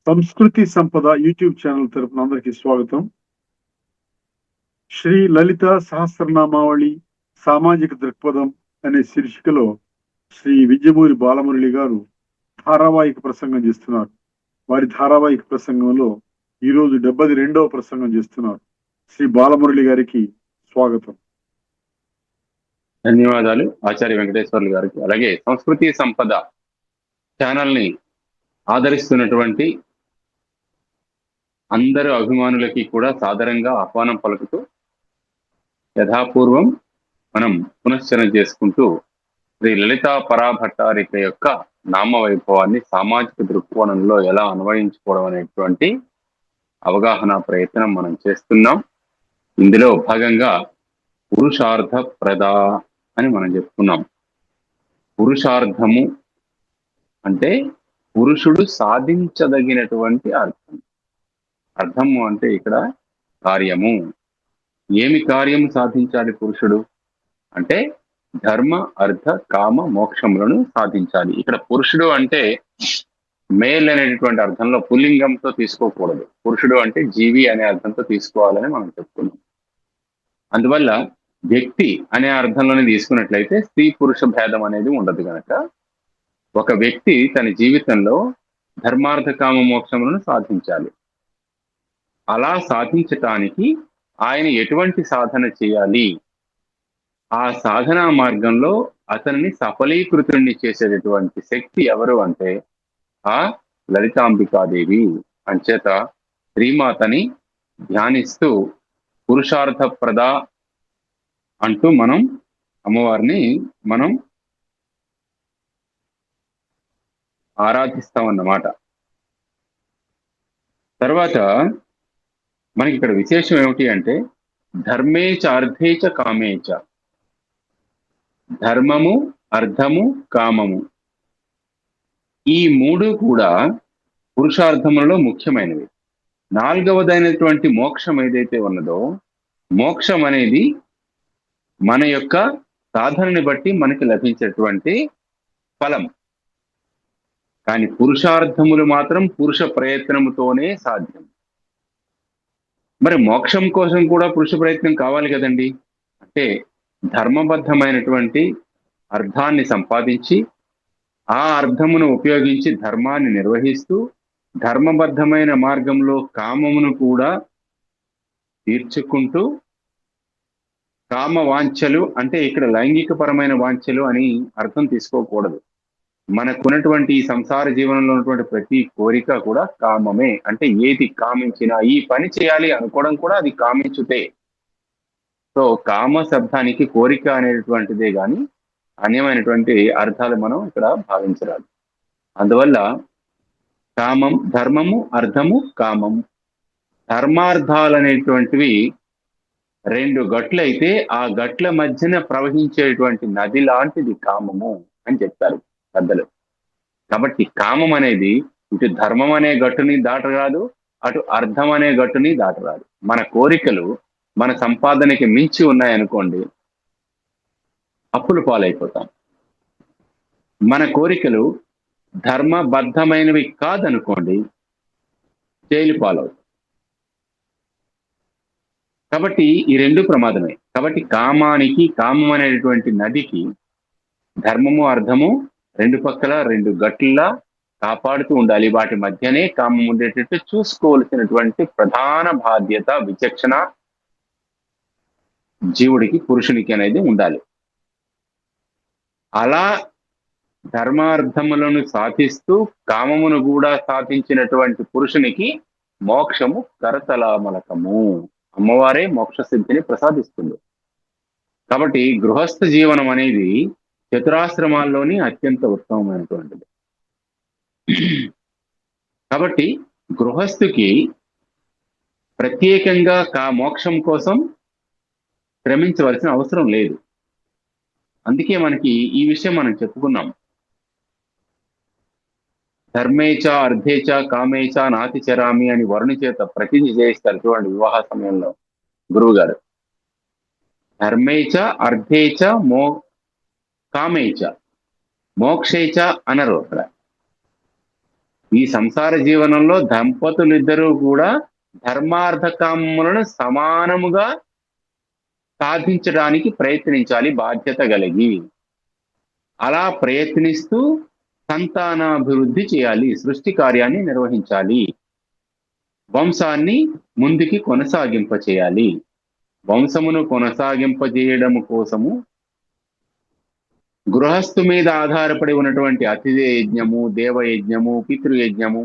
సంస్కృతి సంపద YouTube channel తరపున అందరికీ స్వాగతం. శ్రీ లలిత సహస్రనామావళి సామాజిక దృక్పథం అనే శీర్షికలో శ్రీ విద్యమూరి బాలమురళి గారు ధారావాహిక ప్రసంగం చేస్తున్నారు. వారి ధారావాహిక ప్రసంగంలో ఈరోజు 72వ ప్రసంగం చేస్తున్నారు. శ్రీ బాలమురళి గారికి స్వాగతం. ధన్యవాదాలు ఆచార్య వెంకటేశ్వర్లు గారికి. అలాగే సంస్కృతి సంపద ఛానల్ ని ఆదరిస్తున్నటువంటి అందరు అభిమానులకి కూడా సాదరంగా ఆహ్వానం పలుకుతూ యథాపూర్వం మనం పునశ్చరణ చేసుకుంటూ శ్రీ లలితా పరాభట్టారిక యొక్క నామ వైభవాన్ని సామాజిక దృక్కోణంలో ఎలా అన్వయించుకోవడం అనేటువంటి అవగాహన ప్రయత్నం మనం చేస్తున్నాం. ఇందులో భాగంగా పురుషార్థ ప్రద అని మనం చెప్పుకున్నాం. పురుషార్థము అంటే పురుషుడు సాధించదగినటువంటి అర్థం. అర్థము అంటే ఇక్కడ కార్యము. ఏమి కార్యము సాధించాలి పురుషుడు అంటే ధర్మ అర్థ కామ మోక్షములను సాధించాలి. ఇక్కడ పురుషుడు అంటే మేల్ అనేటువంటి అర్థంలో పుల్లింగంతో తీసుకోకూడదు. పురుషుడు అంటే జీవి అనే అర్థంతో తీసుకోవాలని మనం చెప్పుకున్నాం. అందువల్ల వ్యక్తి అనే అర్థంలోనే తీసుకున్నట్లయితే స్త్రీ పురుష భేదం అనేది ఉండదు కనుక ఒక వ్యక్తి తన జీవితంలో ధర్మార్థ కామ మోక్షములను సాధించాలి. అలా సాధించటానికి ఆయన ఎటువంటి సాధన చేయాలి, ఆ సాధనా మార్గంలో అతనిని సఫలీకృతుణ్ణి చేసేటటువంటి శక్తి ఎవరు అంటే ఆ లలితాంబికాదేవి. అంచేత శ్రీమాతని ధ్యానిస్తూ పురుషార్థ ప్రద అంటూ మనం అమ్మవారిని మనం ఆరాధిస్తామన్నమాట. తర్వాత మనకి ఇక్కడ విశేషం ఏమిటి అంటే ధర్మేచ అర్థేచ కామేచ. ధర్మము, అర్థము, కామము ఈ మూడు కూడా పురుషార్థములలో ముఖ్యమైనవి. నాలుగవదైనటువంటి మోక్షం ఏదైతే ఉన్నదో, మోక్షం అనేది మన యొక్క సాధనని బట్టి మనకి లభించేటువంటి ఫలం. కానీ పురుషార్థములు మాత్రం పురుష ప్రయత్నముతోనే సాధ్యం. మరి మోక్షం కోసం కూడా పురుష ప్రయత్నం కావాలి కదండి. అంటే ధర్మబద్ధమైనటువంటి అర్థాన్ని సంపాదించి ఆ అర్థమును ఉపయోగించి ధర్మాన్ని నిర్వహిస్తూ ధర్మబద్ధమైన మార్గంలో కామమును కూడా తీర్చుకుంటూ, కామ వాంఛలు అంటే ఇక్కడ లైంగిక పరమైన వాంఛలు అని అర్థం తీసుకోకూడదు. మనకున్నటువంటి ఈ సంసార జీవనంలో ఉన్నటువంటి ప్రతి కోరిక కూడా కామమే. అంటే ఏది కామించినా ఈ పని చేయాలి అనుకోవడం కూడా అది కామించుతే. సో కామ శబ్దానికి కోరిక అనేటువంటిదే కానీ అన్యమైనటువంటి అర్థాలు మనం ఇక్కడ భావించరాదు. అందువల్ల కామం, ధర్మము, అర్థము, కామం, ధర్మార్థాలు అనేటువంటివి రెండు గట్లయితే ఆ గట్ల మధ్యన ప్రవహించేటువంటి నది లాంటిది కామము అని చెప్తారు పెద్దలు. కాబట్టి కామం అనేది ఇటు ధర్మం అనే గట్టుని దాటరాదు, అటు అర్థం అనే గట్టుని దాటరాదు. మన కోరికలు మన సంపాదనకి మించి ఉన్నాయనుకోండి, అప్పులు పాలైపోతాం. మన కోరికలు ధర్మబద్ధమైనవి కాదనుకోండి, జైలు పాలవుతాం. కాబట్టి ఈ రెండు ప్రమాదమే. కాబట్టి కామానికి, కామం అనేటువంటి నదికి ధర్మము అర్థము రెండు పక్కల రెండు గట్ల కాపాడుతూ ఉండాలి. వాటి మధ్యనే కామం ఉండేటట్టు చూసుకోవలసినటువంటి ప్రధాన బాధ్యత, విచక్షణ జీవుడికి, పురుషునికి అనేది ఉండాలి. అలా ధర్మార్థములను సాధిస్తూ కామమును కూడా సాధించినటువంటి పురుషునికి మోక్షము కరతలామలకము. అమ్మవారే మోక్ష సిద్ధిని ప్రసాదిస్తుంది. కాబట్టి గృహస్థ జీవనం అనేది చతురాశ్రమాల్లోని అత్యంత ఉత్తమమైనటువంటిది. కాబట్టి గృహస్థుకి ప్రత్యేకంగా మోక్షం కోసం శ్రమించవలసిన అవసరం లేదు. అందుకే మనకి ఈ విషయం మనం చెప్పుకున్నాం. ధర్మేచ అర్థేచ కామేచ నాతి చరామి అని వరుణి చేత ప్రతిజ్ఞ చేయిస్తారు చూడండి వివాహ సమయంలో గురువు గారు. ధర్మేచ అర్థేచ కామేచ మోక్షేచ అనరు అక్కడ. ఈ సంసార జీవనంలో దంపతులిద్దరూ కూడా ధర్మార్థ కామములను సమానముగా సాధించడానికి ప్రయత్నించాలి బాధ్యత కలిగి. అలా ప్రయత్నిస్తూ సంతానాభివృద్ధి చేయాలి, సృష్టి కార్యాన్ని నిర్వహించాలి, వంశాన్ని ముందుకి కొనసాగింప చేయాలి. వంశమును కొనసాగింపజేయడం కోసము గృహస్థు మీద ఆధారపడి ఉన్నటువంటి అతిథి యజ్ఞము, దేవయజ్ఞము, పితృయజ్ఞము,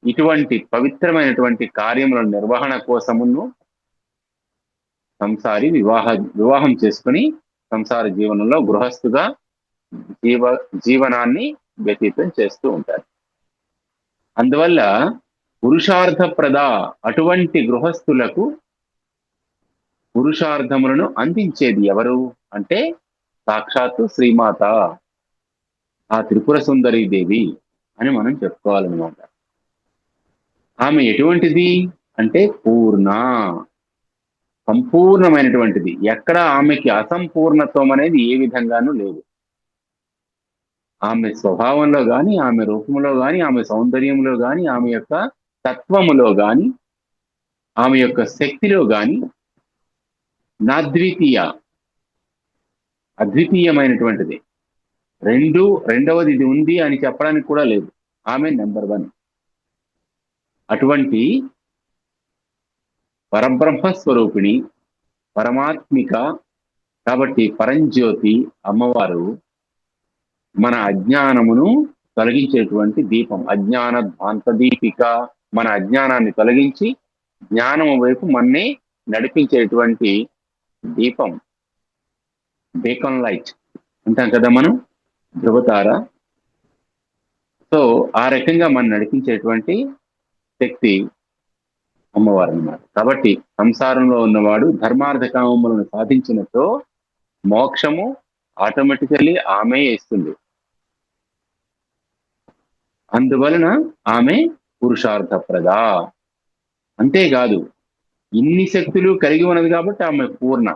ఇటువంటి పవిత్రమైనటువంటి కార్యముల నిర్వహణ కోసమును సంసారి వివాహం చేసుకుని సంసార జీవనంలో గృహస్థుగా జీవనాన్ని వ్యతీతం చేస్తూ ఉంటారు. అందువల్ల పురుషార్థప్రద అటువంటి గృహస్థులకు పురుషార్థములను అందించేది ఎవరు అంటే సాక్షాత్తు శ్రీమాత, ఆ త్రిపుర సుందరీ దేవి అని మనం చెప్పుకోవాలన్నమాట. ఆమె ఎటువంటిది అంటే పూర్ణ, సంపూర్ణమైనటువంటిది. ఎక్కడ ఆమెకి అసంపూర్ణత్వం అనేది ఏ విధంగానూ లేదు. ఆమె స్వభావంలో గాని, ఆమె రూపంలో గాని, ఆమె సౌందర్యంలో గాని, ఆమె యొక్క తత్వములో గాని, ఆమె యొక్క శక్తిలో గాని అద్వితీయమైనటువంటిది. రెండవది ఇది ఉంది అని చెప్పడానికి కూడా లేదు. ఆమె నెంబర్ 1. అటువంటి పరబ్రహ్మ స్వరూపిణి, పరమాత్మిక కాబట్టి పరంజ్యోతి అమ్మవారు మన అజ్ఞానమును తొలగించేటువంటి దీపం. అజ్ఞాన ధ్వాంత దీపిక, మన అజ్ఞానాన్ని తొలగించి జ్ఞానము వైపు మన్నే నడిపించేటువంటి దీపం, బేకన్ లైట్ అంటాం కదా మనం, ధృవతార. సో ఆ రకంగా మనం నడిపించేటువంటి శక్తి అమ్మవారు అన్నమాట. కాబట్టి సంసారంలో ఉన్నవాడు ధర్మార్థ కామములను సాధించినతో మోక్షము ఆటోమేటికల్లీ ఆమె ఇస్తుంది. అందువలన ఆమె పురుషార్థప్రద. అంతేకాదు, ఇన్ని శక్తులు కలిగి ఉన్నది కాబట్టి ఆమె పూర్ణ.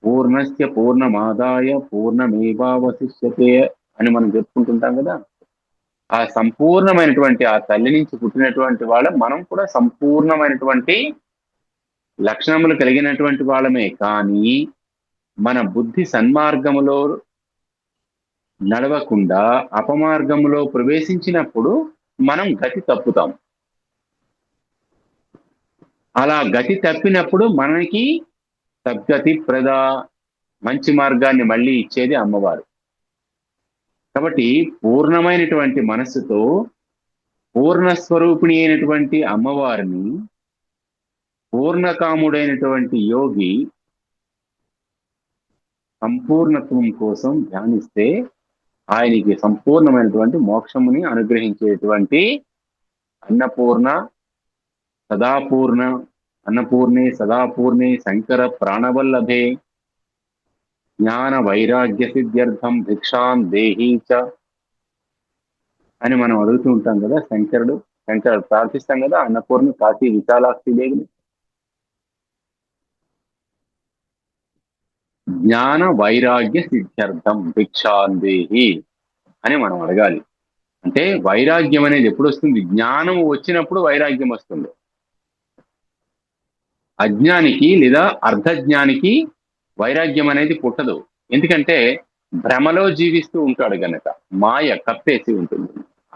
పూర్ణస్య పూర్ణమాదాయ పూర్ణమేవావశిష్యతే అని మనం చెప్పుకుంటుంటాం కదా. ఆ సంపూర్ణమైనటువంటి ఆ తల్లి నుంచి పుట్టినటువంటి వాళ్ళం మనం కూడా సంపూర్ణమైనటువంటి లక్షణములు కలిగినటువంటి వాళ్ళమే. కానీ మన బుద్ధి సన్మార్గములో నడవకుండా అపమార్గములో ప్రవేశించినప్పుడు మనం గతి తప్పుతాం. అలా గతి తప్పినప్పుడు మనకి సద్గతి ప్రద, మంచి మార్గాన్ని మళ్ళీ ఇచ్చేది అమ్మవారు. కాబట్టి పూర్ణమైనటువంటి మనస్సుతో పూర్ణస్వరూపిణి అయినటువంటి అమ్మవారిని పూర్ణకాముడైనటువంటి యోగి సంపూర్ణత్వం కోసం ధ్యానిస్తే ఆయనకి సంపూర్ణమైనటువంటి మోక్షముని అనుగ్రహించేటువంటి అన్నపూర్ణ సదాపూర్ణ, అన్నపూర్ణే సదాపూర్ణే శంకర ప్రాణవల్లభే జ్ఞాన వైరాగ్య సిద్ధ్యర్థం భిక్షాం దేహీచ అని మనం అడుగుతూ ఉంటాం కదా. శంకరుడు ప్రార్థిస్తాం కదా, అన్నపూర్ణ కాశీ విశాలాక్షి దేవిని. జ్ఞాన వైరాగ్య సిద్ధ్యర్థం భిక్షాం దేహి అని మనం అడగాలి. అంటే వైరాగ్యం అనేది ఎప్పుడు వస్తుంది? జ్ఞానం వచ్చినప్పుడు వైరాగ్యం వస్తుంది. అజ్ఞానికి లేదా అర్ధజ్ఞానికి వైరాగ్యం అనేది పుట్టదు. ఎందుకంటే భ్రమలో జీవిస్తూ ఉంటాడు గనక, మాయ కప్పేసి ఉంటుంది.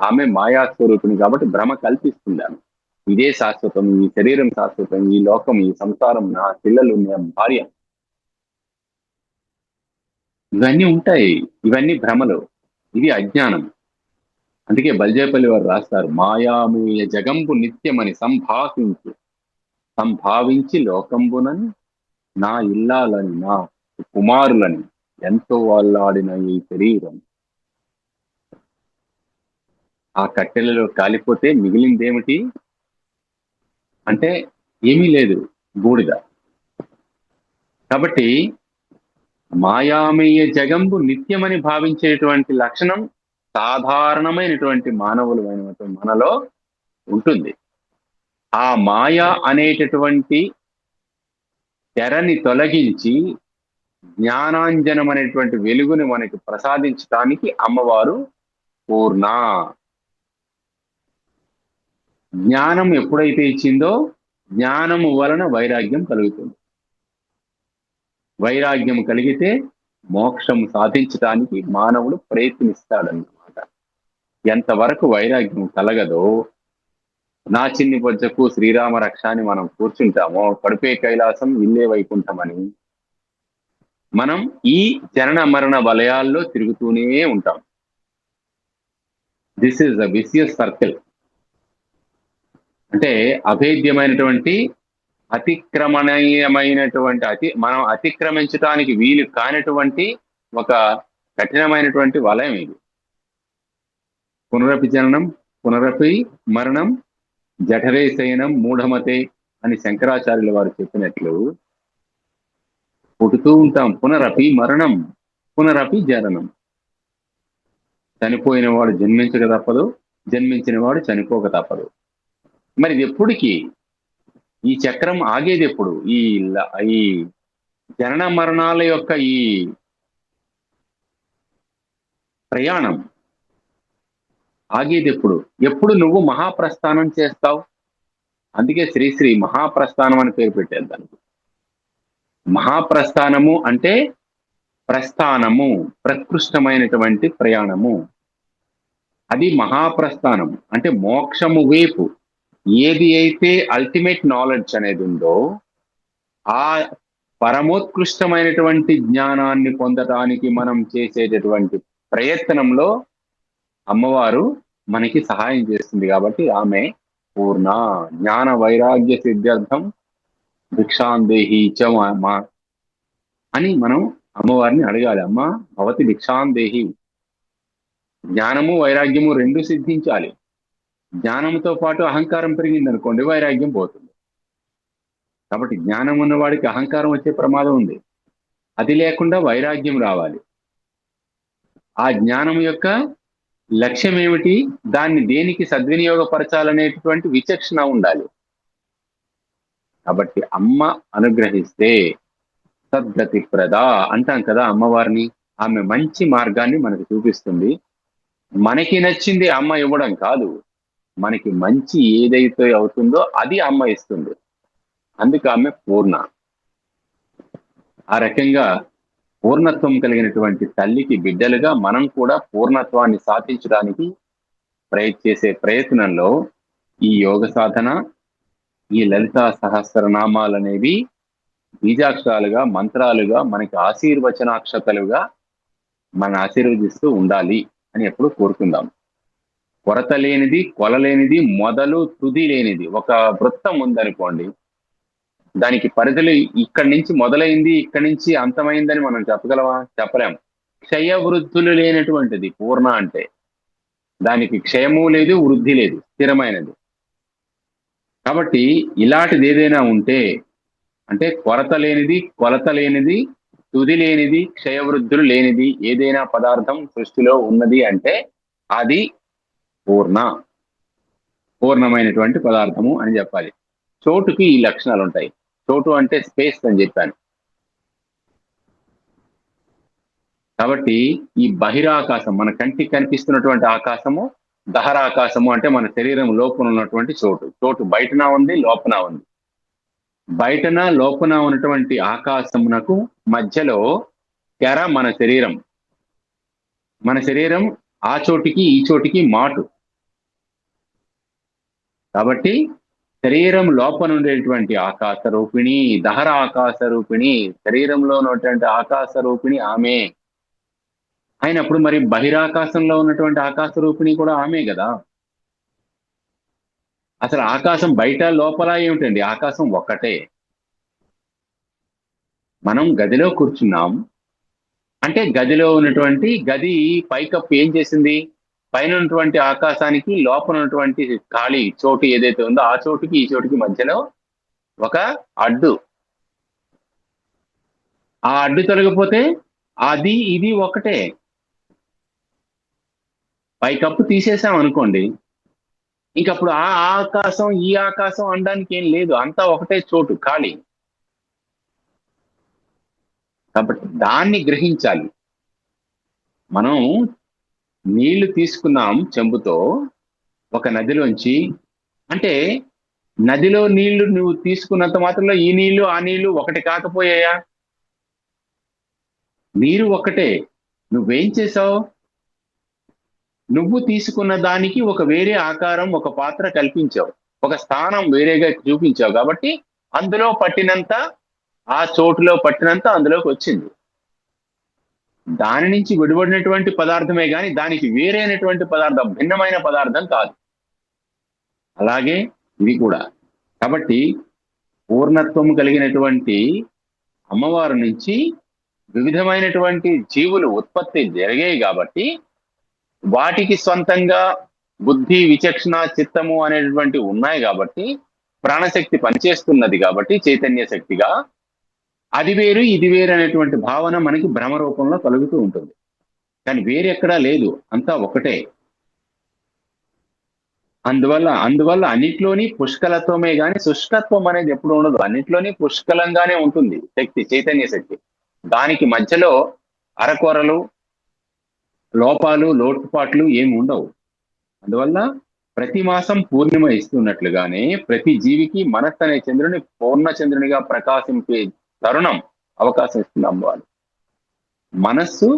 ఆమె మాయాస్వరూపిణి కాబట్టి భ్రమ కల్పిస్తుంది. ఆమె ఇదే శాశ్వతం, ఈ శరీరం శాశ్వతం, ఈ లోకం, ఈ సంసారం, నా పిల్లలు, నా భార్య, ఇవన్నీ ఉంటాయి. ఇవన్నీ భ్రమలు, ఇది అజ్ఞానం. అందుకే బల్జేపల్లి వారు రాస్తారు, మాయామేయ జగంబు నిత్యమని సంభావించి లోకంబునని నా ఇల్లాలని నా కుమారులని ఎంతో అల్లాడిన ఈ శరీరం ఆ కట్టెలలో కాలిపోతే మిగిలిందేమిటి అంటే ఏమీ లేదు, బూడిద. కాబట్టి మాయామేయ జగంబు నిత్యమని భావించేటువంటి లక్షణం సాధారణమైనటువంటి మానవులమైనటువంటి మనలో ఉంటుంది. ఆ మాయ అనేటటువంటి తెరని తొలగించి జ్ఞానాంజనం అనేటువంటి వెలుగుని మనకి ప్రసాదించడానికి అమ్మవారు పూర్ణ. జ్ఞానం ఎప్పుడైతే ఇచ్చిందో జ్ఞానము వలన వైరాగ్యం కలుగుతుంది. వైరాగ్యం కలిగితే మోక్షం సాధించడానికి మానవుడు ప్రయత్నిస్తాడన్నమాట. ఎంతవరకు వైరాగ్యం కలగదో, నా చిన్ని బొజ్జకు శ్రీరామ రక్ష అని మనం కూర్చుంటామో, కడుపే కైలాసం ఇల్లే వైకుంఠమని మనం ఈ జనన మరణ వలయాల్లో తిరుగుతూనే ఉంటాం. This is a vicious circle. అంటే అభేద్యమైనటువంటి అతిక్రమణీయమైనటువంటి మనం అతిక్రమించడానికి వీలు కానటువంటి ఒక కఠినమైనటువంటి వలయం ఇది. పునరపి జననం, పునరపి మరణం, జఠరే శయనం మూఢమతే అని శంకరాచార్యుల వారు చెప్పినట్లు పుట్టుతూ ఉంటాం. పునరపి మరణం, పునరపి జననం. చనిపోయిన వాడు జన్మించక తప్పదు, జన్మించిన వాడు చనిపోక తప్పదు. మరి ఇది ఎప్పటికీ ఈ చక్రం ఆగేది ఎప్పుడు? ఈ జనన మరణాల యొక్క ఈ ప్రయాణం ఆగేది ఎప్పుడు? ఎప్పుడు నువ్వు మహాప్రస్థానం చేస్తావు? అందుకే శ్రీశ్రీ మహాప్రస్థానం అని పేరు పెట్టారు దానికి. మహాప్రస్థానము అంటే ప్రస్థానము, ప్రకృష్టమైనటువంటి ప్రయాణము. అది మహాప్రస్థానం అంటే మోక్షము వైపు. ఏది అయితే అల్టిమేట్ నాలెడ్జ్ అనేది ఉందో ఆ పరమోత్కృష్టమైనటువంటి జ్ఞానాన్ని పొందటానికి మనం చేసేటటువంటి ప్రయత్నంలో అమ్మవారు మనకి సహాయం చేస్తుంది. కాబట్టి ఆమె పూర్ణ జ్ఞాన వైరాగ్య సిద్ధ్యర్థం భిక్షాందేహి చ మా అని మనం అమ్మవారిని అడగాలి. అమ్మ భవతి భిక్షాందేహి. జ్ఞానము వైరాగ్యము రెండు సిద్ధించాలి. జ్ఞానంతో పాటు అహంకారం పెరిగింది అనుకోండి, వైరాగ్యం పోతుంది. కాబట్టి జ్ఞానం ఉన్నవాడికి అహంకారం వచ్చే ప్రమాదం ఉంది. అది లేకుండా వైరాగ్యం రావాలి. ఆ జ్ఞానం యొక్క లక్ష్యం ఏమిటి, దాన్ని దేనికి సద్వినియోగపరచాలనేటువంటి విచక్షణ ఉండాలి. కాబట్టి అమ్మ అనుగ్రహిస్తే సద్గతి ప్రద అంటాం కదా అమ్మవారిని. ఆమె మంచి మార్గాన్ని మనకు చూపిస్తుంది. మనకి నచ్చింది అమ్మ ఇవ్వడం కాదు, మనకి మంచి ఏదైతే అవుతుందో అది అమ్మ ఇస్తుంది. అందుకు ఆమె పూర్ణ. ఆ రకంగా పూర్ణత్వం కలిగినటువంటి తల్లికి బిడ్డలుగా మనం కూడా పూర్ణత్వాన్ని సాధించడానికి చేసే ప్రయత్నంలో ఈ యోగ సాధన, ఈ లలితా సహస్రనామాలు అనేవి బీజాక్షరాలుగా, మంత్రాలుగా, మనకి ఆశీర్వచనాక్షతలుగా మన ఆశీర్వదిస్తూ ఉండాలి అని ఎప్పుడు కోరుకుందాం. కొరత లేనిది, కొలలేనిది, మొదలు తుది లేనిది ఒక వృత్తం ఉందనుకోండి, దానికి పరిధులు ఇక్కడి నుంచి మొదలైంది, ఇక్కడి నుంచి అంతమైందని మనం చెప్పగలమా? చెప్పలేం. క్షయ వృద్ధులు లేనటువంటిది పూర్ణ అంటే. దానికి క్షయము లేదు, వృద్ధి లేదు, స్థిరమైనది. కాబట్టి ఇలాంటిది ఏదైనా ఉంటే అంటే కొరత లేనిది, కొలత లేనిది, తుది లేనిది, క్షయవృద్ధులు లేనిది ఏదైనా పదార్థం సృష్టిలో ఉన్నది అంటే అది పూర్ణమైనటువంటి పదార్థము అని చెప్పాలి. చోటుకి ఈ లక్షణాలు ఉంటాయి. చోటు అంటే స్పేస్ అని చెప్పాను. కాబట్టి ఈ బహిరాకాశం, మన కంటికి కనిపిస్తున్నటువంటి ఆకాశము, దహరాకాశము అంటే మన శరీరం లోపల ఉన్నటువంటి చోటు. చోటు బయటన ఉంది, లోపల ఉంది. బయటన లోపల ఉన్నటువంటి ఆకాశమునకు మధ్యలో తెర మన శరీరం. మన శరీరం ఆ చోటికి ఈ చోటికి మాటు. కాబట్టి శరీరం లోపల ఉండేటువంటి ఆకాశ రూపిణి, దహర ఆకాశ రూపిణి, శరీరంలో ఉన్నటువంటి ఆకాశ రూపిణి ఆమె అయినప్పుడు మరి బహిరాకాశంలో ఉన్నటువంటి ఆకాశ రూపిణి కూడా ఆమె కదా. అసలు ఆకాశం బయట లోపల ఏమిటండి? ఆకాశం ఒక్కటే. మనం గదిలో కూర్చున్నాం అంటే గదిలో ఉన్నటువంటి గది పైకప్పు ఏం చేసింది? పైన ఉన్నటువంటి ఆకాశానికి లోపల ఉన్నటువంటి ఖాళీ చోటు ఏదైతే ఉందో ఆ చోటుకి ఈ చోటుకి మధ్యలో ఒక అడ్డు. ఆ అడ్డు తొలగిపోతే అది ఇది ఒకటే. పైకప్పు తీసేసాం అనుకోండి, ఇంకప్పుడు ఆ ఆకాశం ఈ ఆకాశం అనడానికి ఏం లేదు, అంతా ఒకటే చోటు ఖాళీ. కాబట్టి దాన్ని గ్రహించాలి. మనం నీళ్లు తీసుకున్నాం చెంబుతో ఒక నదిలోంచి, అంటే నదిలో నీళ్లు నువ్వు తీసుకున్నంత మాత్రంలో ఈ నీళ్లు ఆ నీళ్లు ఒకటి కాకపోయాయా? నీరు ఒక్కటే. నువ్వేం చేసావు? నువ్వు తీసుకున్న దానికి ఒక వేరే ఆకారం, ఒక పాత్ర కల్పించావు, ఒక స్థానం వేరేగా చూపించావు, కాబట్టి అందులో పట్టినంత, ఆ చోటులో పట్టినంత అందులోకి వచ్చింది. దాని నుంచి విడిపడినటువంటి పదార్థమే కానీ దానికి వేరైనటువంటి పదార్థం, భిన్నమైన పదార్థం కాదు. అలాగే ఇది కూడా. కాబట్టి పూర్ణత్వం కలిగినటువంటి అమ్మవారి నుంచి వివిధమైనటువంటి జీవులు ఉత్పత్తి జరిగాయి కాబట్టి వాటికి స్వంతంగా బుద్ధి, విచక్షణ, చిత్తము అనేటువంటి ఉన్నాయి కాబట్టి ప్రాణశక్తి పనిచేస్తున్నది కాబట్టి చైతన్య శక్తిగా అది వేరు ఇది వేరు అనేటువంటి భావన మనకి భ్రమ రూపంలో కలుగుతూ ఉంటుంది. కానీ వేరెక్కడా లేదు, అంతా ఒకటే. అందువల్ల అన్నిట్లోని పుష్కలత్వమే గాని శుష్కత్వం అనేది ఎప్పుడు ఉండదు. అన్నిట్లోని పుష్కలంగానే ఉంటుంది శక్తి, చైతన్య శక్తి. దానికి మధ్యలో అరకొరలు, లోపాలు, లోటుపాట్లు ఏమి ఉండవు. అందువల్ల ప్రతి మాసం పూర్ణిమ ఇస్తున్నట్లుగానే ప్రతి జీవికి మనస్సు అనే చంద్రుని పూర్ణ చంద్రునిగా ప్రకాశించే తరుణం, అవకాశం ఇస్తుంది అమ్మవారు. మనస్సు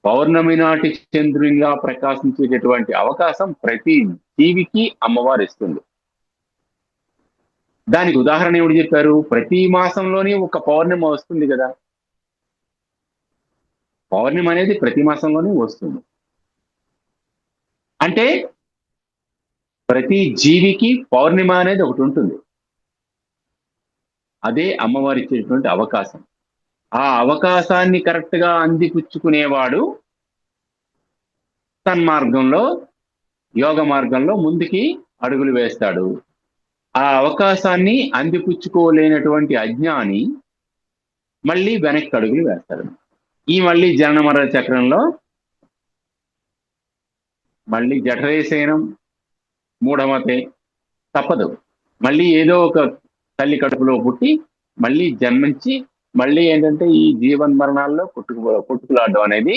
పౌర్ణమి నాటి చంద్రునిగా ప్రకాశించేటటువంటి అవకాశం ప్రతి జీవికి అమ్మవారు ఇస్తుంది. దానికి ఉదాహరణ ఏమిటి చెప్పారు? ప్రతి మాసంలోని ఒక పౌర్ణిమ వస్తుంది కదా. పౌర్ణిమ అనేది ప్రతి మాసంలోనే వస్తుంది. అంటే ప్రతి జీవికి పౌర్ణిమ అనేది ఒకటి ఉంటుంది. అదే అమ్మవారి ఇచ్చేటువంటి అవకాశం. ఆ అవకాశాన్ని కరెక్ట్ గా అందిపుచ్చుకునేవాడు సన్మార్గంలో, యోగ మార్గంలో ముందుకి అడుగులు వేస్తాడు. ఆ అవకాశాన్ని అందిపుచ్చుకోలేనటువంటి అజ్ఞాని మళ్ళీ వెనక్కి అడుగులు వేస్తాడు. మళ్ళీ జనన మరణ చక్రంలో మళ్ళీ జఠరేశయనం, మూఢమతే తప్పదు. మళ్ళీ ఏదో ఒక తల్లి కడుపులో పుట్టి మళ్ళీ జన్మించి మళ్ళీ ఏంటంటే ఈ జీవన్మరణాల్లో కొట్టుకులాడడం అనేది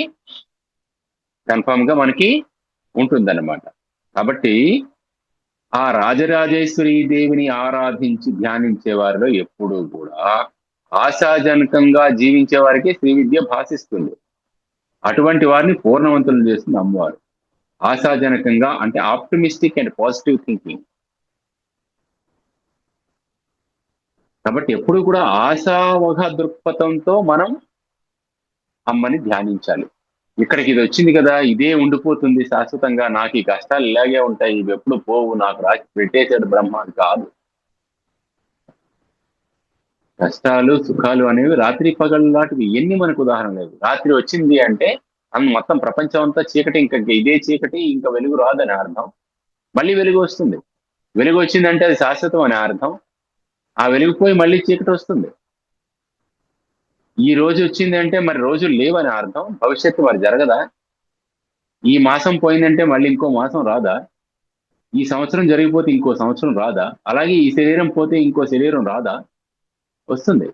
కన్ఫామ్ గా మనకి ఉంటుందన్నమాట. కాబట్టి ఆ రాజరాజేశ్వరి దేవిని ఆరాధించి ధ్యానించే వారిలో ఎప్పుడూ కూడా ఆశాజనకంగా జీవించే వారికి శ్రీ విద్య భాషిస్తుంది. అటువంటి వారిని పూర్ణవంతులు చేస్తుంది అమ్మవారు. ఆశాజనకంగా అంటే ఆప్టిమిస్టిక్ అండ్ పాజిటివ్ థింకింగ్. కాబట్టి ఎప్పుడు కూడా ఆశావహ దృక్పథంతో మనం అమ్మని ధ్యానించాలి. ఇక్కడికి ఇది వచ్చింది కదా, ఇదే ఉండిపోతుంది శాశ్వతంగా, నాకు ఈ కష్టాలు ఇలాగే ఉంటాయి, ఇవి ఎప్పుడు పోవు, నాకు రాసి పెట్టేశాడు బ్రహ్మ అని కాదు. కష్టాలు, సుఖాలు అనేవి రాత్రి పగలు లాంటివి ఎన్ని మనకు ఉదాహరణ లేదు. రాత్రి వచ్చింది అంటే మొత్తం ప్రపంచం అంతా చీకటి, ఇంకా ఇదే చీకటి, ఇంకా వెలుగు రాదని అర్థం. మళ్ళీ వెలుగు వస్తుంది. వెలుగు వచ్చిందంటే అది శాశ్వతం అని అర్థం. ఆ వెలుగుపోయి మళ్ళీ చీకటి వస్తుంది. ఈ రోజు వచ్చింది అంటే మరి రోజులు లేవని అర్థం. భవిష్యత్తు మరి జరగదా? ఈ మాసం పోయిందంటే మళ్ళీ ఇంకో మాసం రాదా? ఈ సంవత్సరం జరిగిపోతే ఇంకో సంవత్సరం రాదా? అలాగే ఈ శరీరం పోతే ఇంకో శరీరం రాదా? వస్తుంది.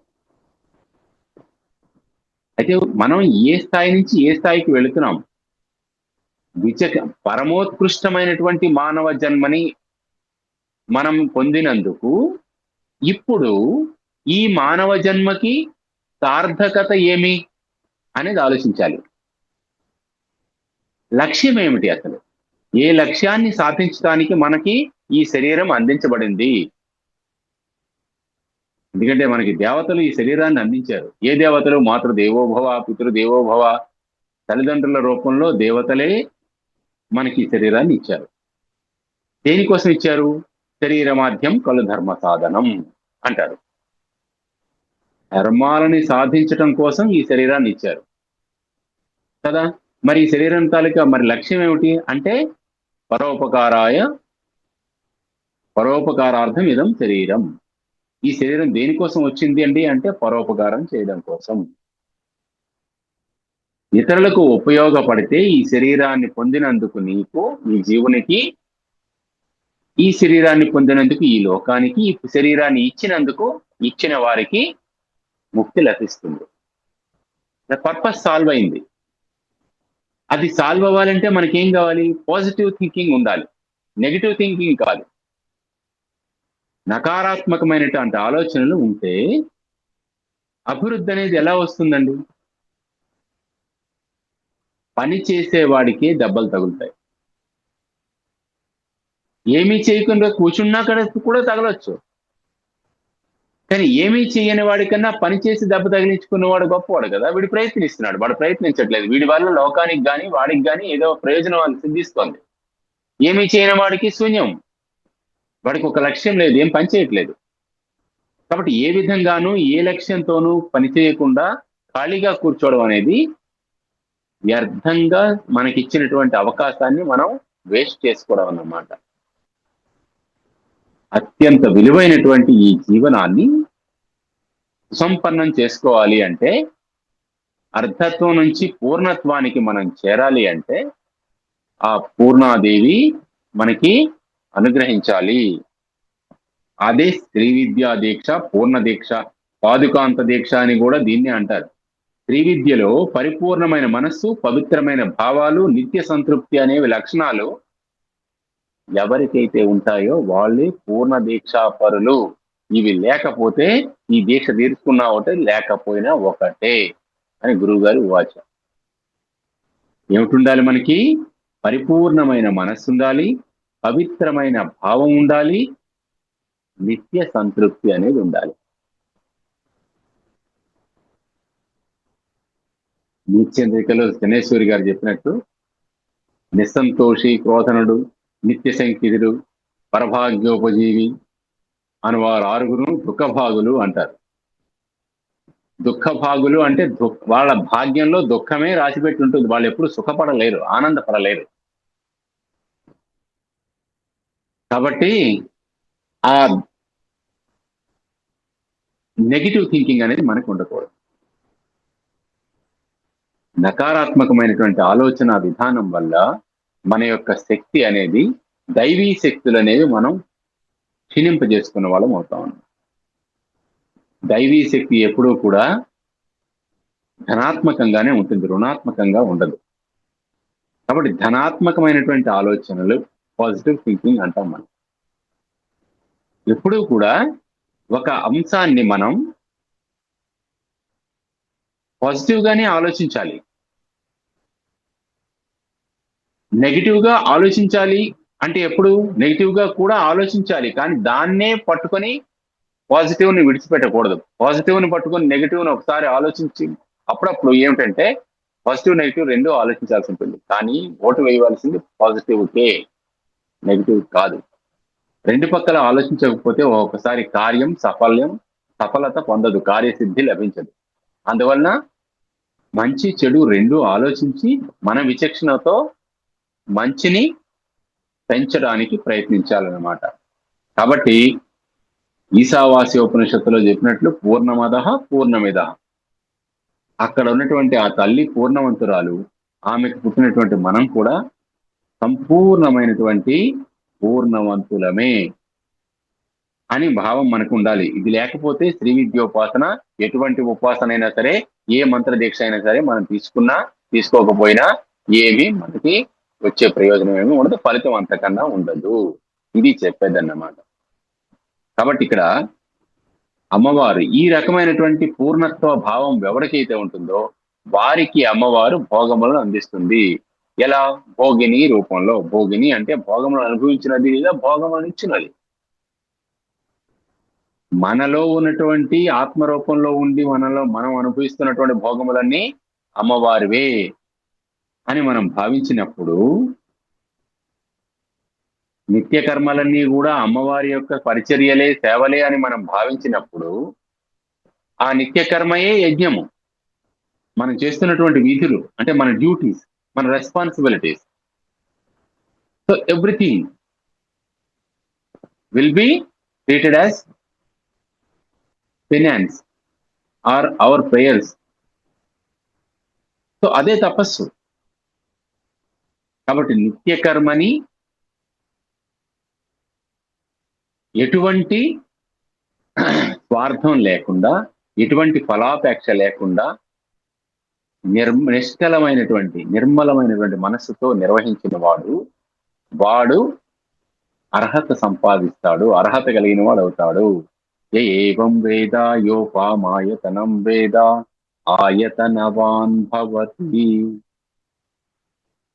అయితే మనం ఏ స్థాయి నుంచి ఏ స్థాయికి వెళుతున్నాం? పరమోత్కృష్టమైనటువంటి మానవ జన్మని మనం పొందినందుకు ఇప్పుడు ఈ మానవ జన్మకి సార్థకత ఏమి అనేది ఆలోచించాలి. లక్ష్యం ఏమిటి అసలు? ఏ లక్ష్యాన్ని సాధించడానికి మనకి ఈ శరీరం అందించబడింది? ఎందుకంటే మనకి దేవతలు ఈ శరీరాన్ని అందించారు. ఏ దేవతలు? మాతృదేవోభవ, పితృదేవోభవ, తల్లిదండ్రుల రూపంలో దేవతలే మనకి ఈ శరీరాన్ని ఇచ్చారు. దేనికోసం ఇచ్చారు? శరీరమాధ్యం కలు ధర్మ సాధనం అంటారు. ధర్మాలని సాధించటం కోసం ఈ శరీరాన్ని ఇచ్చారు కదా. మరి ఈ శరీరం తాలూకా మరి లక్ష్యం ఏమిటి అంటే పరోపకారార్థం ఇదం శరీరం. ఈ శరీరం దేనికోసం వచ్చింది అండి అంటే పరోపకారం చేయడం కోసం. ఇతరులకు ఉపయోగపడితే ఈ శరీరాన్ని పొందినందుకు నీకు, ఈ జీవునికి, ఈ శరీరాన్ని పొందినందుకు ఈ లోకానికి, ఈ శరీరాన్ని ఇచ్చినందుకు ఇచ్చిన వారికి ముక్తి లభిస్తుంది. పర్పస్ సాల్వ్ అయింది. అది సాల్వ్ అవ్వాలంటే మనకేం కావాలి? పాజిటివ్ థింకింగ్ ఉండాలి, నెగిటివ్ థింకింగ్ కాదు. నకారాత్మకమైనటువంటి ఆలోచనలు ఉంటే అభివృద్ధి అనేది ఎలా వస్తుందండి? పని చేసేవాడికి దెబ్బలు తగులుతాయి. ఏమీ చేయకుండా కూర్చున్నా కూడా తగలొచ్చు. కానీ ఏమీ చేయని వాడికన్నా పని చేసి దెబ్బ తగిలించుకున్నవాడు గొప్పవాడు కదా. వీడు ప్రయత్నిస్తున్నాడు, వాడు ప్రయత్నించట్లేదు. వీడి వల్ల లోకానికి గాని వాడికి గాని ఏదో ప్రయోజనం అది సిద్ధిస్తోంది. ఏమీ చేయని వాడికి శూన్యం, వాడికి ఒక లక్ష్యం లేదు, ఏం పని చేయట్లేదు. కాబట్టి ఏ విధంగానూ ఏ లక్ష్యంతోనూ పని చేయకుండా ఖాళీగా కూర్చోవడం అనేది వ్యర్థంగా మనకిచ్చినటువంటి అవకాశాన్ని మనం వేస్ట్ చేసుకోవడం అన్నమాట. అత్యంత విలువైనటువంటి ఈ జీవనాన్ని సుసంపన్నం చేసుకోవాలి అంటే, అర్ధత్వం నుంచి పూర్ణత్వానికి మనం చేరాలి అంటే, ఆ పూర్ణాదేవి మనకి అనుగ్రహించాలి. అదే శ్రీ విద్యా దీక్ష, పూర్ణ దీక్ష, పాదుకాంత దీక్ష అని కూడా దీన్నే అంటారు. శ్రీ విద్యలో పరిపూర్ణమైన మనస్సు, పవిత్రమైన భావాలు, నిత్య సంతృప్తి అనేవి లక్షణాలు ఎవరికైతే ఉంటాయో వాళ్ళే పూర్ణ దీక్షా పరులు. ఇవి లేకపోతే ఈ దీక్ష తీర్చుకున్నా ఒకటే, లేకపోయినా ఒకటే అని గురువు గారు వాచ. ఏమిటి మనకి? పరిపూర్ణమైన మనస్సు ఉండాలి, పవిత్రమైన భావం ఉండాలి, నిత్య సంతృప్తి అనేది ఉండాలి. నిత్యంద్రికలో శనేశ్వరి గారు చెప్పినట్టు, నిస్సంతోషి క్రోధనుడు, నిత్య సంకితుడు, పరభాగ్యోపజీవి అని వారు 6 దుఃఖభాగులు అంటారు. దుఃఖభాగులు అంటే వాళ్ళ భాగ్యంలో దుఃఖమే రాసిపెట్టి ఉంటుంది. వాళ్ళు ఎప్పుడు సుఖపడలేరు, ఆనందపడలేరు. కాబట్టి ఆ నెగిటివ్ థింకింగ్ అనేది మనకు ఉండకూడదు. నకారాత్మకమైనటువంటి ఆలోచన విధానం వల్ల మన యొక్క శక్తి అనేది, దైవీ శక్తులు అనేవి మనం క్షీణింపజేసుకున్న వాళ్ళం అవుతా ఉన్నాం. దైవీ శక్తి ఎప్పుడూ కూడా ధనాత్మకంగానే ఉంటుంది, రుణాత్మకంగా ఉండదు. కాబట్టి ధనాత్మకమైనటువంటి ఆలోచనలు, పాజిటివ్ థింకింగ్ అంటాం మనం. ఎప్పుడూ కూడా ఒక అంశాన్ని మనం పాజిటివ్ గానే ఆలోచించాలి. నెగిటివ్ గా ఆలోచించాలి అంటే ఎప్పుడు నెగిటివ్ గా కూడా ఆలోచించాలి, కానీ దాన్నే పట్టుకొని పాజిటివ్ ని విడిచిపెట్టకూడదు. పాజిటివ్ ని పట్టుకొని నెగిటివ్ ని ఒకసారి ఆలోచించి అప్పుడప్పుడు ఏమిటంటే పాజిటివ్ నెగిటివ్ రెండు ఆలోచించాల్సి ఉంటుంది. కానీ ఓటు వేయవలసింది పాజిటివ్కే, నెగిటివ్ కాదు. రెండు పక్కల ఆలోచించకపోతే ఒకసారి కార్యం సఫలత పొందదు, కార్యసిద్ధి లభించదు. అందువలన మంచి చెడు రెండు ఆలోచించి మన విచక్షణతో మంచిని పెంచడానికి ప్రయత్నించాలన్నమాట. కాబట్టి ఈశావాస్యోపనిషత్తులో చెప్పినట్లు పూర్ణమదః పూర్ణమిదః, అక్కడ ఉన్నటువంటి ఆ తల్లి పూర్ణవంతురాలు, ఆమెకు పుట్టినటువంటి మనం కూడా సంపూర్ణమైనటువంటి పూర్ణవంతులమే అని భావం మనకు ఉండాలి. ఇది లేకపోతే శ్రీ విద్యోపాసన, ఎటువంటి ఉపాసన అయినా సరే, ఏ మంత్ర దీక్ష అయినా సరే మనం తీసుకున్నా తీసుకోకపోయినా ఏమి మనకి వచ్చే ప్రయోజనం ఏమి ఉండదు, ఫలితం అంతకన్నా ఉండదు. ఇది చెప్పేదన్నమాట. కాబట్టి ఇక్కడ అమ్మవారు ఈ రకమైనటువంటి పూర్ణత్వ భావం ఎవరికైతే ఉంటుందో వారికి అమ్మవారు భోగములను అందిస్తుంది. ఎలా? భోగిని రూపంలో. భోగిని అంటే భోగములను అనుభవించినది లేదా భోగములను ఇచ్చినది. మనలో ఉన్నటువంటి ఆత్మరూపంలో ఉండి మనం అనుభవిస్తున్నటువంటి భోగములన్నీ అమ్మవారివే అని మనం భావించినప్పుడు, నిత్య కర్మలన్నీ కూడా అమ్మవారి యొక్క పరిచర్యలే, సేవలే అని మనం భావించినప్పుడు, ఆ నిత్య కర్మయే యజ్ఞము. మనం చేస్తున్నటువంటి విధులు అంటే మన డ్యూటీస్, మన responsibilities. So everything will be treated as finance or our prayers. So అదే తపస్సు. కాబట్టి నిత్య కర్మని ఎటువంటి స్వార్థం లేకుండా, ఎటువంటి ఫలాపేక్ష లేకుండా నిర్మలమైనటువంటి మనస్సుతో నిర్వహించిన వాడు అర్హత సంపాదిస్తాడు, అర్హత కలిగిన వాడు అవుతాడు. ఏవం వేద యోపామాయతనం వేద ఆయతనవాన్ భవతి.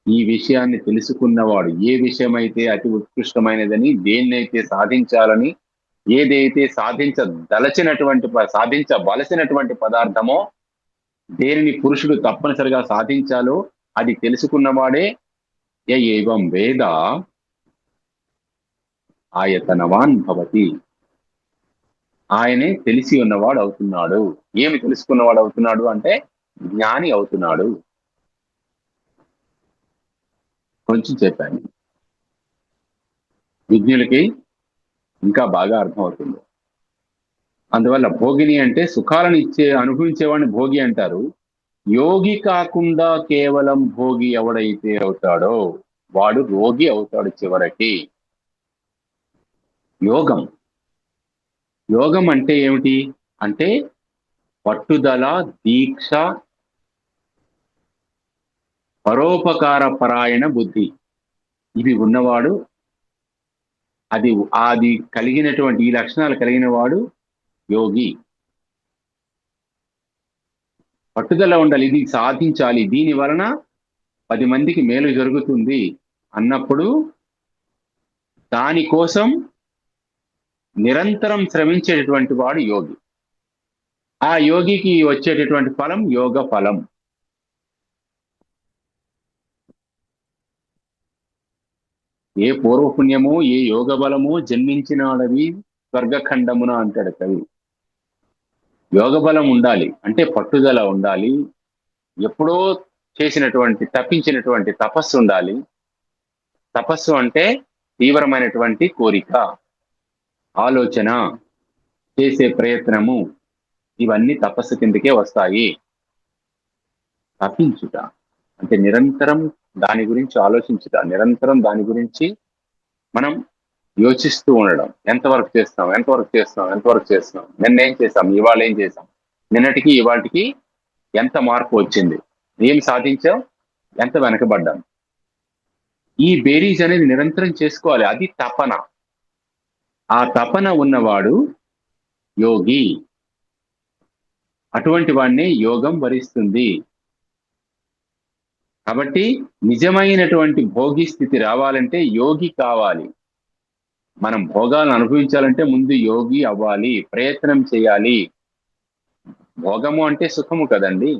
ఈ విషయాన్ని తెలుసుకున్నవాడు, ఏ విషయమైతే అతి ఉత్కృష్టమైనదని, దేన్నైతే సాధించాలని, ఏదైతే సాధించవలసినటువంటి పదార్థమో, దేనిని పురుషుడు తప్పనిసరిగా సాధించాలో అది తెలుసుకున్నవాడే ఏవం వేద ఆయతనవాన్ భవతి. ఆయనే తెలిసి ఉన్నవాడు అవుతున్నాడు. ఏమి తెలుసుకున్నవాడు అవుతున్నాడు అంటే జ్ఞాని అవుతున్నాడు. కొంచెం చెప్పాను, విజ్ఞులకి ఇంకా బాగా అర్థమవుతుంది. అందువల్ల భోగిని అంటే సుఖాలను అనుభవించేవాడిని భోగి అంటారు. యోగి కాకుండా కేవలం భోగి ఎవడైతే అవుతాడో వాడు రోగి అవుతాడు చివరికి. యోగం యోగం అంటే ఏమిటి అంటే పట్టుదల, దీక్ష, పరోపకార పరాయణ బుద్ధి, ఇవి ఉన్నవాడు, అది కలిగినటువంటి, ఈ లక్షణాలు కలిగిన వాడు యోగి. పట్టుదల ఉండాలి, ఇది సాధించాలి, దీని వలన 10 మందికి మేలు జరుగుతుంది అన్నప్పుడు దానికోసం నిరంతరం శ్రమించేటటువంటి వాడు యోగి. ఆ యోగికి వచ్చేటటువంటి ఫలం యోగ ఫలం. ఏ పూర్వపుణ్యము, ఏ యోగ బలము జన్మించినాడవి స్వర్గఖండమున అంటాడు కవి. యోగ బలం ఉండాలి అంటే పట్టుదల ఉండాలి, ఎప్పుడో తప్పించినటువంటి తపస్సు ఉండాలి. తపస్సు అంటే తీవ్రమైనటువంటి కోరిక, ఆలోచన, చేసే ప్రయత్నము, ఇవన్నీ తపస్సు కిందకే వస్తాయి. తప్పించుట అంటే నిరంతరం దాని గురించి ఆలోచించుట, నిరంతరం దాని గురించి మనం యోచిస్తూ ఉండడం. ఎంతవరకు చేస్తాం, నిన్న ఏం చేస్తాం, ఇవాళ ఏం చేసాం, నిన్నటికి ఇవాటికి ఎంత మార్పు వచ్చింది, ఏం సాధించాం, ఎంత వెనకబడ్డాం, ఈ బేరీజ్ అనేది నిరంతరం చేసుకోవాలి. అది తపన. ఆ తపన ఉన్నవాడు యోగి. అటువంటి వాడిని యోగం వరిస్తుంది. కాబట్టి నిజమైనటువంటి భోగి స్థితి రావాలంటే యోగి కావాలి. మనం భోగాలను అనుభవించాలంటే ముందు యోగి అవ్వాలి, ప్రయత్నం చేయాలి. భోగము అంటే సుఖము కదండి.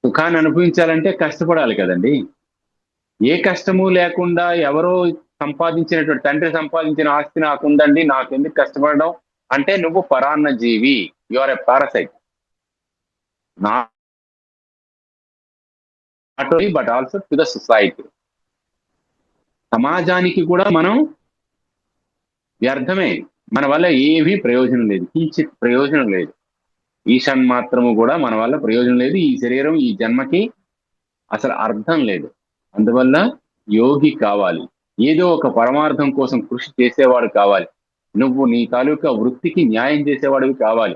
సుఖాన్ని అనుభవించాలంటే కష్టపడాలి కదండి. ఏ కష్టము లేకుండా ఎవరో సంపాదించినటువంటి, తండ్రి సంపాదించిన ఆస్తి నాకు ఉందండి, నాకెందుకు కష్టపడడం అంటే నువ్వు పరాన్న జీవి, you are a parasite. Not only but also to the society. సమాజానికి కూడా మనం వ్యర్థమే, మన వల్ల ఏమీ ప్రయోజనం లేదు, కించిత్ ప్రయోజనం లేదు. ఈశాన్ మాత్రము కూడా మన వల్ల ప్రయోజనం లేదు. ఈ శరీరం, ఈ జన్మకి అసలు అర్థం లేదు. అందువల్ల యోగి కావాలి, ఏదో ఒక పరమార్థం కోసం కృషి చేసేవాడు కావాలి. నువ్వు నీ తాలూకా వృత్తికి న్యాయం చేసేవాడివి కావాలి.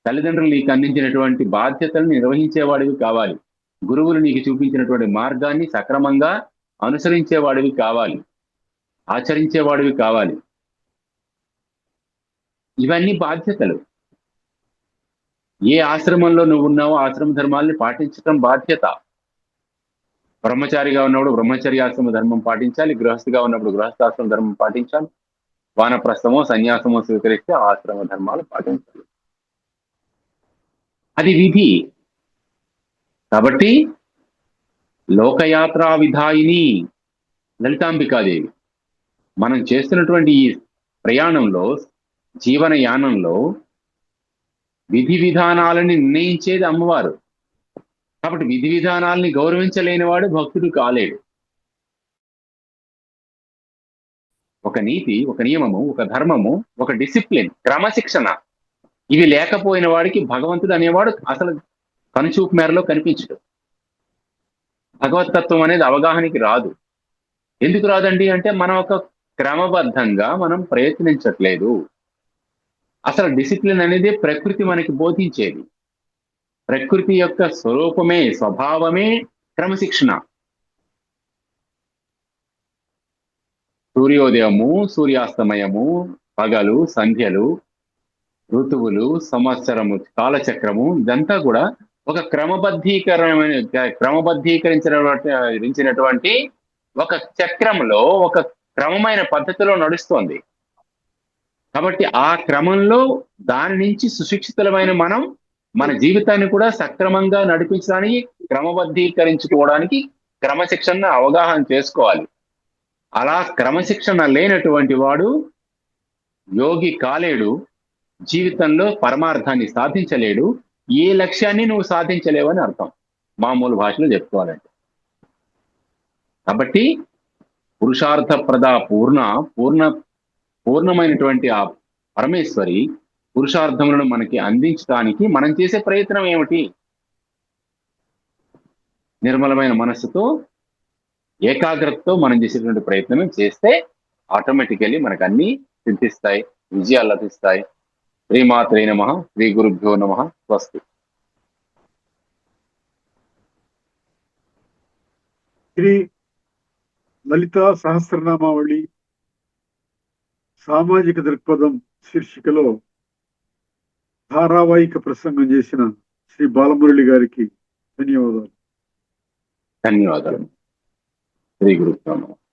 తల్లిదండ్రులు నీకు అందించినటువంటి బాధ్యతలను నిర్వహించేవాడివి కావాలి. గురువులు నీకు చూపించినటువంటి మార్గాన్ని సక్రమంగా అనుసరించేవాడివి కావాలి, ఆచరించేవాడివి కావాలి. ఇవన్నీ బాధ్యతలు. ఏ ఆశ్రమంలో నువ్వు ఉన్నావో ఆశ్రమ ధర్మాల్ని పాటించడం బాధ్యత. బ్రహ్మచారిగా ఉన్నప్పుడు బ్రహ్మచర్యాశ్రమ ధర్మం పాటించాలి, గృహస్థిగా ఉన్నప్పుడు గృహస్థాశ్రమ ధర్మం పాటించాలి, వానప్రస్థమో సన్యాసమో స్వీకరిస్తే ఆశ్రమ ధర్మాలు పాటించాలి. అది విధి. కాబట్టి లోకయాత్రా విధాయిని లలితాంబికాదేవి మనం చేస్తున్నటువంటి ఈ ప్రయాణంలో, జీవన యానంలో విధి విధానాలని నిర్ణయించేది అమ్మవారు. కాబట్టి విధి విధానాలని గౌరవించలేని వాడు భక్తుడు కాలేడు. ఒక నీతి, ఒక నియమము, ఒక ధర్మము, ఒక డిసిప్లిన్, క్రమశిక్షణ, ఇవి లేకపోయిన వాడికి భగవంతుడు అనేవాడు అసలు కనుచూపు మేరలో కనిపించడు. భగవతత్వం అనేది అవగాహనకి రాదు. ఎందుకు రాదండి అంటే మనం ఒక క్రమబద్ధంగా మనం ప్రయత్నించట్లేదు. అసలు డిసిప్లిన్ అనేది ప్రకృతి మనకి బోధించేది. ప్రకృతి యొక్క స్వరూపమే, స్వభావమే క్రమశిక్షణ. సూర్యోదయము, సూర్యాస్తమయము, పగలు, సంధ్యలు, ఋతువులు, సంవత్సరము, కాలచక్రము, ఇదంతా కూడా ఒక క్రమబద్ధీకరించినటువంటి ఒక చక్రంలో ఒక క్రమమైన పద్ధతిలో నడుస్తోంది. కాబట్టి ఆ క్రమంలో దాని నుంచి సుశిక్షితులమైన మనం మన జీవితాన్ని కూడా సక్రమంగా నడిపించడానికి, క్రమబద్ధీకరించుకోవడానికి క్రమశిక్షణ అవగాహన చేసుకోవాలి. అలా క్రమశిక్షణ లేనటువంటి వాడు యోగి కాలేడు, జీవితంలో పరమార్థాన్ని సాధించలేడు, ఏ లక్ష్యాన్ని నువ్వు సాధించలేవని అర్థం మామూలు భాషలో చెప్పుకోవాలంటే. కాబట్టి పురుషార్థప్రద పూర్ణమైనటువంటి ఆ పరమేశ్వరి పురుషార్థములను మనకి అందించడానికి మనం చేసే ప్రయత్నం ఏమిటి? నిర్మలమైన మనస్సుతో, ఏకాగ్రతతో మనం చేసేటువంటి ప్రయత్నం చేస్తే ఆటోమేటికల్లీ మనకు అన్ని సిద్ధిస్తాయి, విజయాలు లభిస్తాయి. శ్రీమాత్రే నమః, శ్రీ గురుభ్యో నమః. స్వస్తి. శ్రీ లలితా సహస్రనామావళి సామాజిక దృక్పథం శీర్షికలో ధారావాహిక ప్రసంగం చేసిన శ్రీ బాలమురళి గారికి ధన్యవాదాలు. ధన్యవాదాలు. శ్రీ గురుభ్యో నమః.